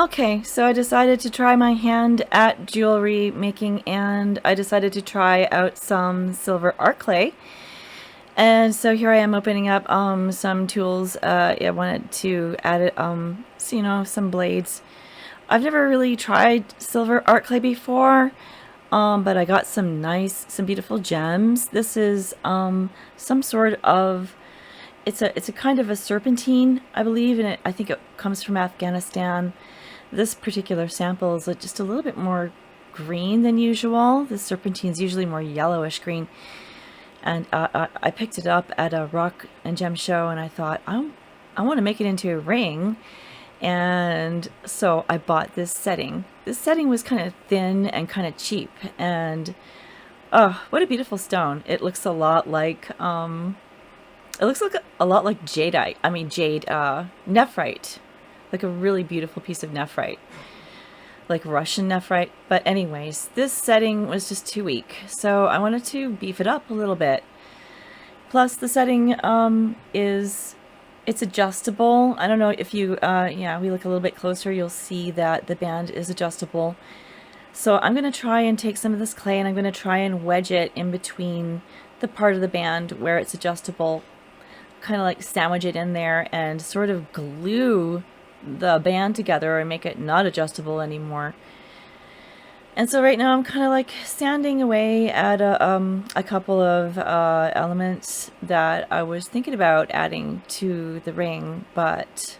Okay, so I decided to try my hand at jewelry making, and I decided to try out some silver art clay. And so here I am opening up some tools. I wanted to add it, some blades. I've never really tried silver art clay before, but I got some beautiful gems. This is some sort of it's a kind of a serpentine, I believe, and I think it comes from Afghanistan. This particular sample is just a little bit more green than usual. The serpentine is usually more yellowish green. And I picked it up at a rock and gem show, and I thought, I want to make it into a ring. And so I bought this setting. This setting was kind of thin and kind of cheap. And oh, what a beautiful stone. It looks a lot like, jadeite. I mean, nephrite. Like a really beautiful piece of nephrite, like Russian nephrite. But anyways, this setting was just too weak, so I wanted to beef it up a little bit. Plus the setting it's adjustable. I don't know if you we look a little bit closer, you'll see that the band is adjustable. So I'm going to try and take some of this clay, and I'm going to try and wedge it in between the part of the band where it's adjustable, kind of like sandwich it in there and sort of glue the band together and make it not adjustable anymore. And so right now I'm kind of like sanding away at a couple of elements that I was thinking about adding to the ring, but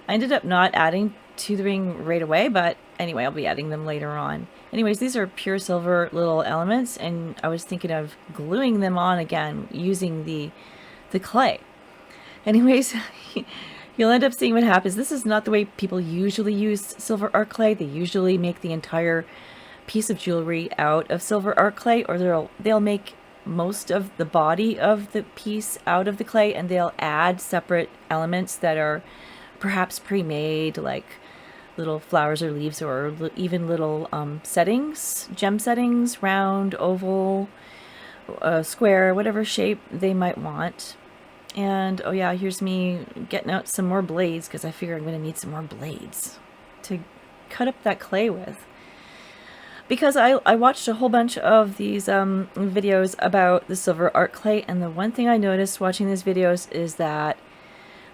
I ended up not adding to the ring right away. But anyway, I'll be adding them later on. Anyways, these are pure silver little elements, and I was thinking of gluing them on again using the clay. Anyways, you'll end up seeing what happens. This is not the way people usually use silver art clay. They usually make the entire piece of jewelry out of silver art clay, or they'll make most of the body of the piece out of the clay, and they'll add separate elements that are perhaps pre-made, like little flowers or leaves, or even little settings, gem settings, round, oval, square, whatever shape they might want. And oh yeah, here's me getting out some more blades, because I figure I'm going to need some more blades to cut up that clay with. Because I watched a whole bunch of these videos about the silver art clay, and the one thing I noticed watching these videos is that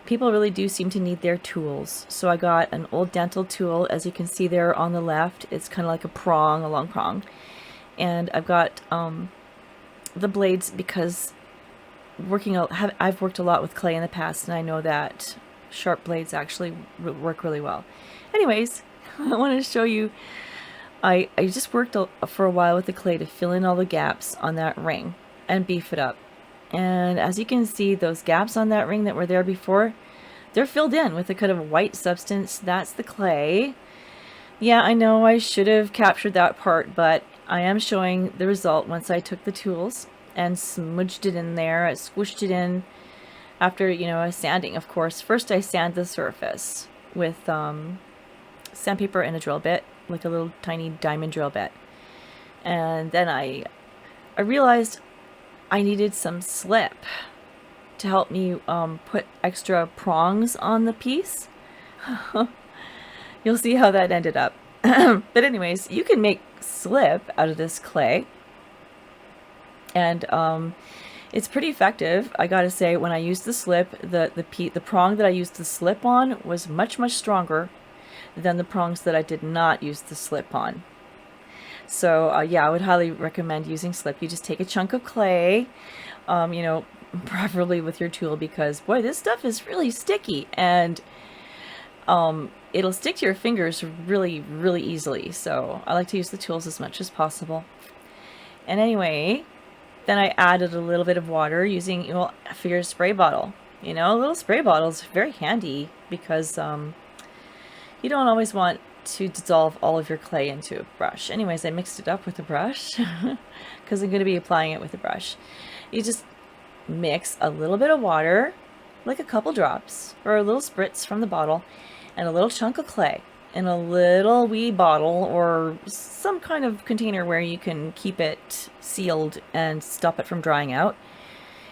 people really do seem to need their tools. So I got an old dental tool, as you can see there on the left. It's kind of like a long prong. And I've got the blades because I've worked a lot with clay in the past, and I know that sharp blades actually work really well. Anyways, I want to show you, I just worked for a while with the clay to fill in all the gaps on that ring and beef it up. And as you can see, those gaps on that ring that were there before, they're filled in with a kind of white substance. That's the clay. Yeah, I know I should have captured that part, but I am showing the result once I took the tools and smudged it in there. I squished it in after, a sanding, of course. First I sand the surface with sandpaper and a drill bit, like a little tiny diamond drill bit. And then I realized I needed some slip to help me put extra prongs on the piece. You'll see how that ended up. But anyways, you can make slip out of this clay. And it's pretty effective, I gotta say. When I used the slip, the prong that I used the slip on was much stronger than the prongs that I did not use the slip on. So yeah, I would highly recommend using slip. You just take a chunk of clay, preferably with your tool, because boy, this stuff is really sticky, and it'll stick to your fingers really easily. So I like to use the tools as much as possible. And anyway, then I added a little bit of water using, I figured a spray bottle. A little spray bottle is very handy, because you don't always want to dissolve all of your clay into a brush. Anyways, I mixed it up with a brush because I'm going to be applying it with a brush. You just mix a little bit of water, like a couple drops or a little spritz from the bottle, and a little chunk of clay in a little wee bottle or some kind of container where you can keep it sealed and stop it from drying out.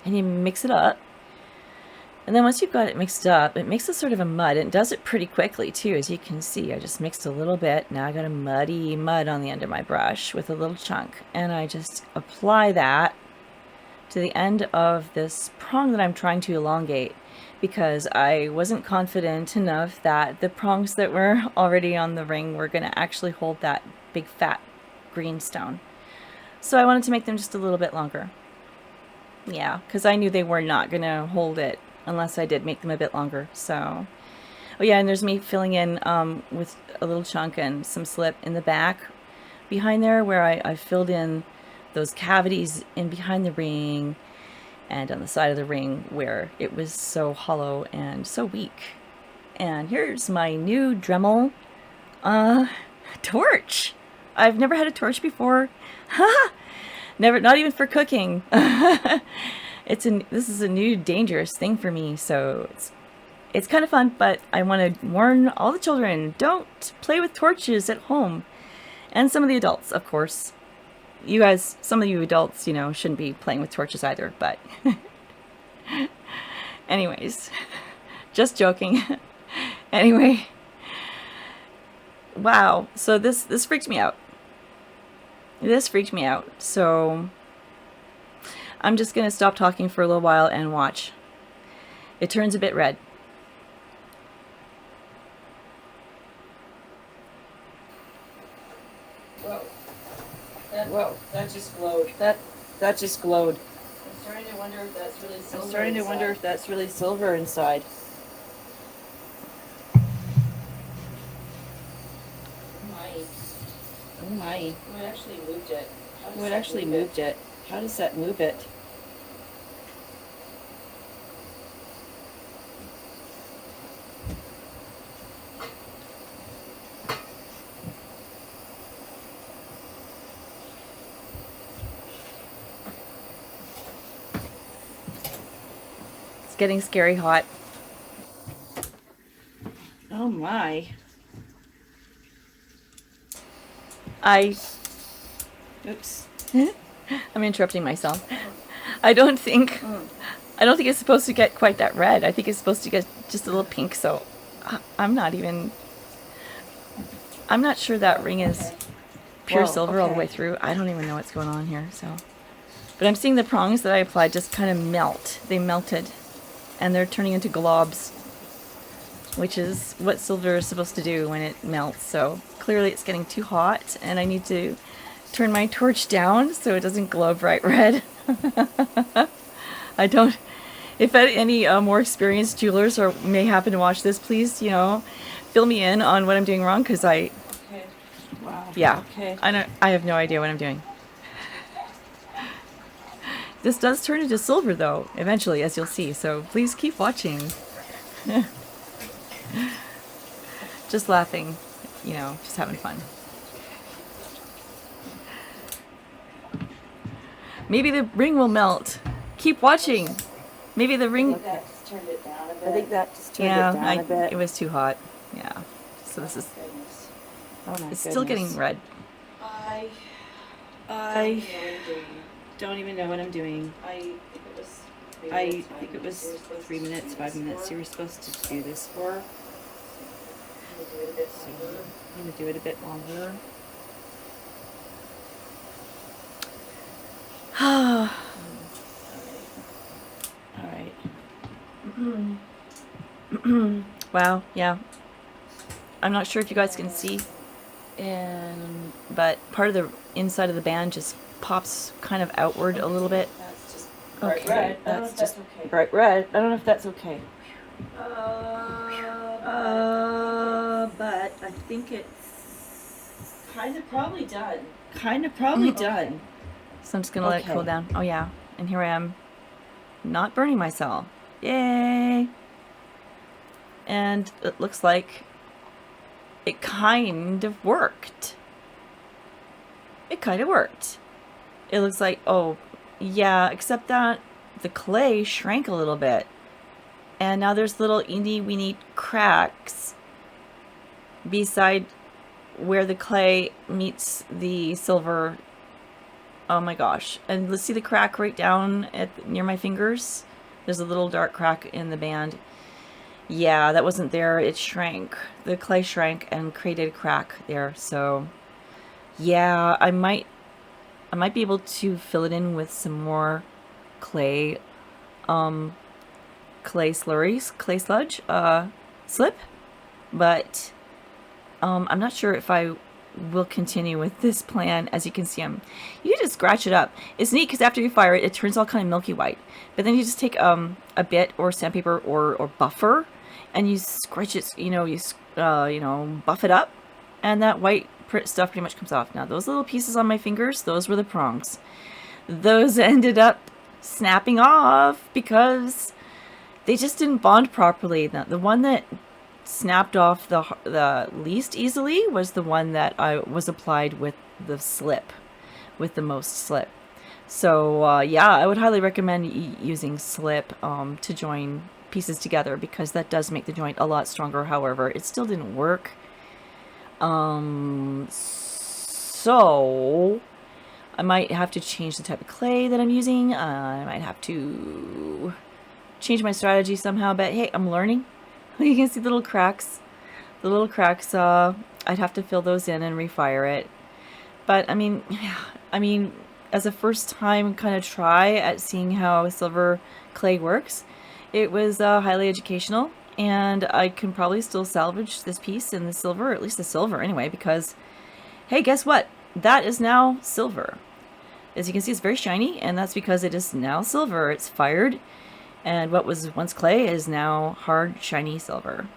And you mix it up. And then once you've got it mixed up, it makes a sort of a mud. And it does it pretty quickly too, as you can see. I just mixed a little bit. Now I got a muddy mud on the end of my brush with a little chunk. And I just apply that to the end of this prong that I'm trying to elongate, because I wasn't confident enough that the prongs that were already on the ring were going to actually hold that big fat green stone. So I wanted to make them just a little bit longer. Yeah, because I knew they were not going to hold it unless I did make them a bit longer. So, oh yeah, and there's me filling in with a little chunk and some slip in the back behind there where I filled in those cavities in behind the ring and on the side of the ring where it was so hollow and so weak. And here's my new Dremel torch. I've never had a torch before. Never, not even for cooking. This is a new dangerous thing for me, so it's kind of fun, but I want to warn all the children, don't play with torches at home. And some of the adults, of course. You guys, some of you adults, you know, shouldn't be playing with torches either, but anyways, just joking. Anyway, wow, so this freaked me out. This freaked me out, so I'm just gonna stop talking for a little while and watch. It turns a bit red. Whoa, that just glowed. That just glowed. I'm starting to wonder if that's really silver. I'm starting to wonder if that's really silver inside. Oh my. Oh, it actually moved it. Oh, it actually moved it. How does that move it? It's getting scary hot. Oh my. Oops. I'm interrupting myself. I don't think it's supposed to get quite that red. I think it's supposed to get just a little pink, so I'm not sure that ring is pure silver all the way through. I don't even know what's going on here, so. But I'm seeing the prongs that I applied just kind of melt. They melted, and they're turning into globs, which is what silver is supposed to do when it melts. So clearly it's getting too hot, and I need to turn my torch down so it doesn't glow bright red. If any more experienced jewelers or may happen to watch this, please, you know, fill me in on what I'm doing wrong, because I have no idea what I'm doing. This does turn into silver though, eventually, as you'll see, so please keep watching. Just laughing, you know, just having fun. Maybe the ring will melt. Keep watching. Maybe the ring... That just turned it down a bit. I think that just turned yeah, it down a bit. It was too hot. Yeah. So this is... It's still getting red. I don't even know what I'm doing. I think it was 3 minutes, 5 minutes you were supposed to do this for. So I'm going to do it a bit longer. Alright. Wow, yeah. I'm not sure if you guys can see, but part of the inside of the band just pops kind of outward a little bit. That's just bright red. That's just bright red. I don't know if that's okay. But I think it's kind of probably done. Done. So I'm just gonna let it cool down. Oh yeah, and here I am, not burning myself. Yay! And it looks like it kind of worked. It kind of worked. It looks like, oh yeah, except that the clay shrank a little bit. And now there's little eeny weeny cracks beside where the clay meets the silver. Oh my gosh. And let's see the crack right down near my fingers. There's a little dark crack in the band. Yeah, that wasn't there. It shrank. The clay shrank and created a crack there. So yeah, I might be able to fill it in with some more clay, clay slurries, clay sludge, slip, but I'm not sure if I will continue with this plan. As you can see, you can just scratch it up. It's neat because after you fire it, it turns all kind of milky white. But then you just take a bit or sandpaper or buffer, and you scratch it. You know, buff it up, and that white stuff pretty much comes off. Now those little pieces on my fingers, those were the prongs. Those ended up snapping off because they just didn't bond properly. The one that snapped off the least easily was the one that I was applied with the slip, with the most slip. So yeah, I would highly recommend using slip to join pieces together, because that does make the joint a lot stronger. However, it still didn't work. So I might have to change the type of clay that I'm using. I might have to change my strategy somehow, but hey, I'm learning. You can see the little cracks. The little cracks, I'd have to fill those in and refire it. But I mean, as a first time kind of try at seeing how silver clay works, it was highly educational, and I can probably still salvage this piece in the silver, or at least the silver anyway, because hey, guess what? That is now silver. As you can see, it's very shiny, and that's because it is now silver. It's fired, and what was once clay is now hard, shiny silver.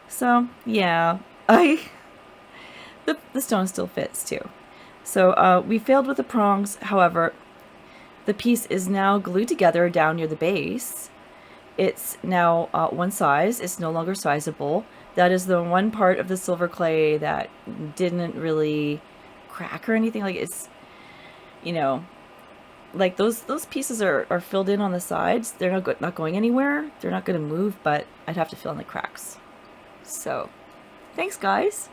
So yeah, the stone still fits too. So we failed with the prongs. However, the piece is now glued together down near the base. It's now one size. It's no longer sizable. That is the one part of the silver clay that didn't really crack or anything. Like, it's, you know, like those pieces are filled in on the sides. They're not going anywhere. They're not going to move, but I'd have to fill in the cracks. So, thanks guys.